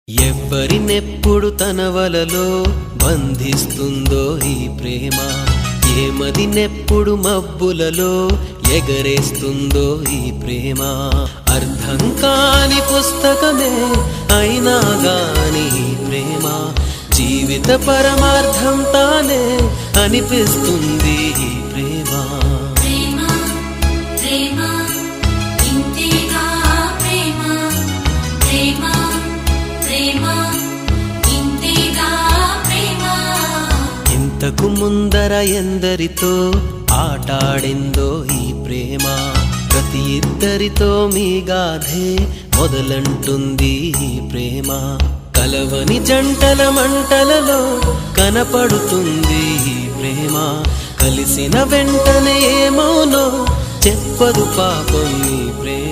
ఎవ్వరినెప్పుడు తన వలలో బంధిస్తుందో ఈ ప్రేమ, ఏమదినెప్పుడు మబ్బులలో ఎగరేస్తుందో ఈ ప్రేమ. అర్థం కాని పుస్తకమే అయినా గాని ఈ ప్రేమ జీవిత పరమార్థం తానే అనిపిస్తుంది ఈ ప్రేమ. ఇంతకు ముందర ఎందరితో ఆటాడిందో ఈ ప్రేమ, ప్రతి ఇద్దరితో మీ గాథే మొదలంటుంది ఈ ప్రేమ. కలవని జంటల మంటలలో కనపడుతుంది ఈ ప్రేమ, కలిసిన వెంటనే ఏమోనో చెప్పదు పాపం ఈ ప్రేమ.